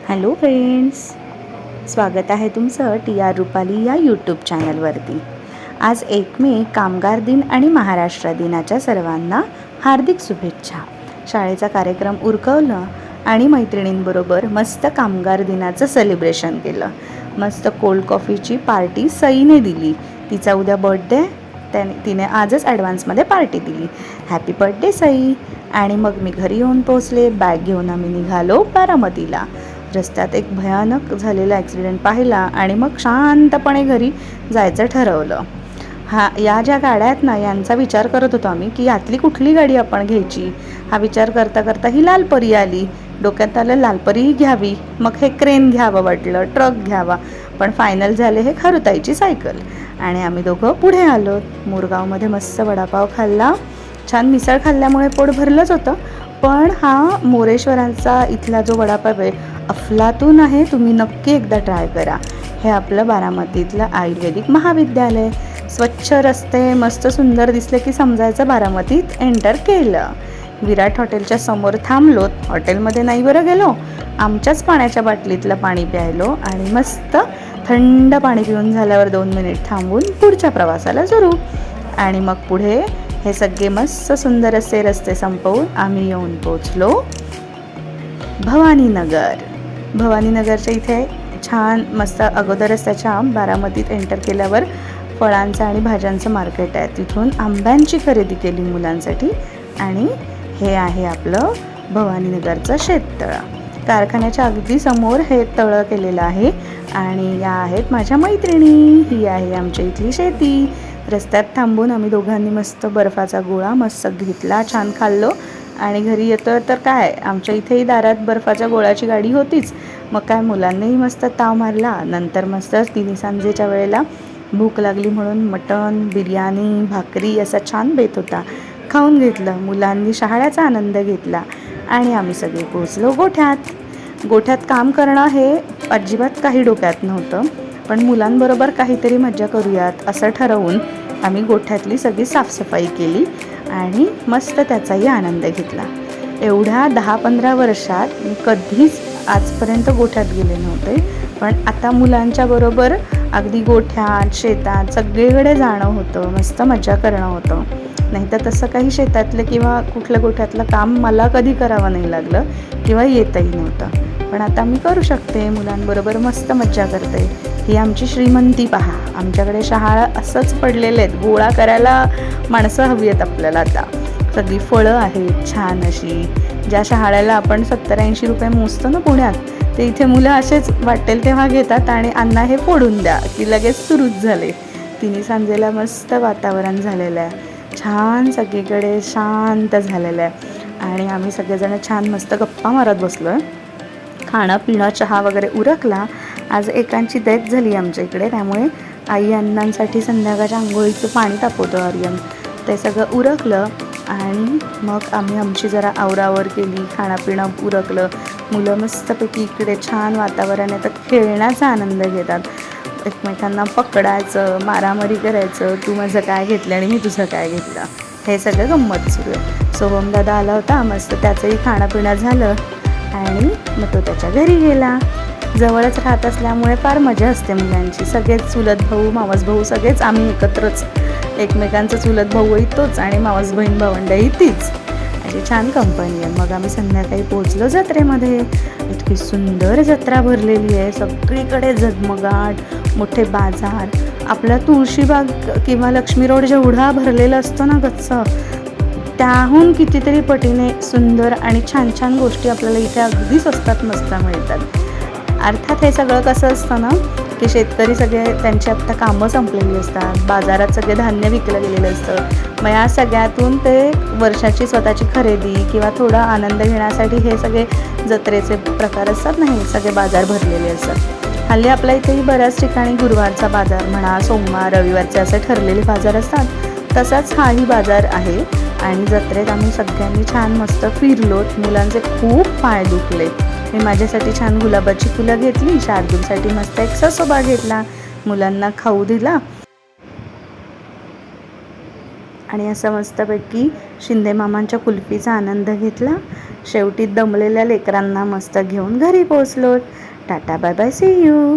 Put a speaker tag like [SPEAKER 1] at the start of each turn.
[SPEAKER 1] Hello friends, स्वागत आहे तुमचं TR रुपाली या यूट्यूब चॅनलवरती। आज 1 मे कामगार दिन आणि महाराष्ट्र दिनाच्या सर्वांना हार्दिक शुभेच्छा। शाळेचा कार्यक्रम उरकवलं आणि मैत्रिणींबरोबर मस्त कामगार दिनाचं सेलिब्रेशन केलं। मस्त कोल्ड कॉफीची पार्टी सईने दिली। तिचा उद्या बर्थडे, तिने आजच ॲडव्हान्समध्ये पार्टी दिली। Happy birthday Sai. आणि मग मी घरी येऊन पोहोचले। बॅग घेऊन आम्ही निघालो बारामतीला। रस्त्यात एक भयानक झालेला ॲक्सिडेंट पाहिला आणि मग शांतपणे घरी जायचं ठरवलं। या ज्या गाड्या आहेत ना, यांचा विचार करत होतो आम्ही की यातली कुठली गाडी आपण घ्यायची। हा विचार करता करता ही लालपरी आली। डोक्यात आलं लालपरीही घ्यावी, मग हे क्रेन घ्यावं वाटलं, ट्रक घ्यावा, पण फायनल झाले हे खारुताईची सायकल। आणि आम्ही दोघं पुढे आलो। मोरगावमध्ये मस्त वडापाव खाल्ला, छान मिसळ खाल्ल्यामुळे पोट भरलंच होतं। पण हा मोरेश्वरांचा इथला जो वडापाव आहे अफलातून आहे, तुम्ही नक्की एकदा ट्राय करा। हे आपलं बारामतीतलं आयुर्वेदिक महाविद्यालय। स्वच्छ रस्ते, मस्त सुंदर दिसले की समजायचं बारामतीत एंटर केलं। विराट हॉटेलच्या समोर थांबलोत। हॉटेलमध्ये नाही बरं गेलो, आमच्याच पाण्याच्या बाटलीतलं पाणी प्यायलो आणि मस्त थंड पाणी पिऊन झाल्यावर 2 मिनिट थांबून पुढच्या प्रवासाला सुरू। आणि मग पुढे हे सगळे मस्त सुंदर असे रस्ते संपवून आम्ही येऊन पोचलो भवानीनगर। भवानीनगरच्या इथे छान मस्त अगोदरच त्याच्या बारामतीत एंटर केल्यावर फळांचं आणि भाज्यांचं मार्केट आहे। तिथून आंब्यांची खरेदी केली मुलांसाठी। आणि हे आहे आपलं भवानीनगरचं शेततळं। कारखान्याच्या अगदी समोर हे तळं केलेलं आहे। आणि या आहेत माझ्या मैत्रिणी। ही आहे आमच्या इथली शेती। रस्त्यात थांबून आम्ही दोघांनी मस्त बर्फाचा गोळा मस्त घेतला, छान खाल्लो। आणि घरी येतो तर काय, आमच्या इथेही दारात बर्फाच्या गोळ्याची गाडी होतीच। मग काय, मुलांनीही मस्त ताव मारला। नंतर मस्त तिन्ही सांजेच्या वेळेला भूक लागली म्हणून मटण, बिर्याणी, भाकरी असा छान बेत होता, खाऊन घेतलं। मुलांनी शहाळ्याचा आनंद घेतला आणि आम्ही सगळे पोहोचलो गोठ्यात। गोठ्यात काम करणं हे अजिबात काही डोक्यात नव्हतं, पण मुलांबरोबर काहीतरी मज्जा करूयात असं ठरवून आम्ही गोठ्यातली सगळी साफसफाई केली आणि मस्त त्याचाही आनंद घेतला। एवढ्या 10-15 वर्षात मी कधीच आजपर्यंत गोठ्यात गेले नव्हते, पण आता मुलांच्या बरोबर अगदी गोठ्यात, शेतात सगळीकडे जाणं होतं, मस्त मजा करणं होतं। नाहीतर तसं काही शेतातलं किंवा कुठलं गोठ्यातलं काम मला कधी करावं नाही लागलं किंवा येतही नव्हतं, पण आता मी करू शकते। मुलांबरोबर मस्त मज्जा करते। ही आमची श्रीमंती पहा। आमच्याकडे शहाळा असंच पडलेले आहेत, गोळा करायला माणसं हवी आहेत आपल्याला। आता सगळी फळं आहेत छान अशी। ज्या शहाळ्याला आपण 70-80 रुपये मोजतो ना पुण्यात, ते इथे मुलं असेच वाटेल तेव्हा घेतात आणि अण्णा हे फोडून द्या की लगेच सुरूच झाले। तिन्ही सांजेला मस्त वातावरण झालेलं आहे, छान सगळीकडे शांत झालेलं आहे। आणि आम्ही सगळेजण छान मस्त गप्पा मारत बसलो आहे। खाणं पिणं चहा वगैरे उरकला। आज एकांची डेथ झाली आमच्या इकडे, त्यामुळे आई अण्णांसाठी संध्याकाळच्या आंघोळीचं पाणी तापवतो आर्यन, ते सगळं उरकलं। आणि मग आम्ही आमची जरा आवरावर केली, खाणंपिणं उरकलं। मुलं मस्तपैकी इकडे छान वातावरण आहे तर खेळण्याचा आनंद घेतात। एकमेकांना पकडायचं, मारामारी करायचं, तू माझं काय घेतलं आणि मी तुझं काय घेतलं, हे सगळं गंमत सुरू आहे। सोहमदादा आला होता, मस्त त्याचंही खाणंपिणं झालं आणि मग तो त्याच्या घरी गेला। जवळच राहत असल्यामुळे फार मजा असते मुलांची। सगळेच चुलत भाऊ, मावस भाऊ सगळेच आम्ही एकत्रच, एकमेकांचं चुलत भाऊही तोच आणि मावस बहीण भावंडंही तीच, अशी छान कंपनी आहे। मग आम्ही संध्याकाळी पोहोचलो जत्रेमध्ये। इतकी सुंदर जत्रा भरलेली आहे, सगळीकडे झगमगाट, मोठे बाजार। आपला तुळशीबाग किंवा लक्ष्मी रोड जेवढा भरलेला असतो ना गच्च, त्याहून कितीतरी पटीने सुंदर आणि छान छान गोष्टी आपल्याला इथे अगदी स्वस्तात मस्त मिळतात। अर्थात हे सगळं कसं असतं ना की शेतकरी सगळे त्यांची आत्ता कामं संपलेली असतात, बाजारात सगळे धान्य विकलं गेलेलं असतं। मग या सगळ्यातून ते वर्षाची स्वतःची खरेदी किंवा थोडा आनंद घेण्यासाठी हे सगळे जत्रेचे प्रकार असतात ना, हे सगळे बाजार भरलेले असतात। हल्ली आपल्या इथेही बऱ्याच ठिकाणी गुरुवारचा बाजार म्हणा, सोमवार रविवारचे असे ठरलेले बाजार असतात, तसाच हाही बाजार आहे। आणि जत्रेत आम्ही सगळ्यांनी छान मस्त फिरलोत। मुलांचे खूप पाय दुखले। मी माझ्यासाठी छान गुलाबाची फुलं घेतली, शार्दूलसाठी मस्त एक ससोबा घेतला, मुलांना खाऊ दिला आणि असं मस्तपैकी शिंदे मामांच्या कुल्फीचा आनंद घेतला। शेवटी दमलेल्या लेकरांना मस्त घेऊन घरी पोहोचलो. Tata bye bye, see you.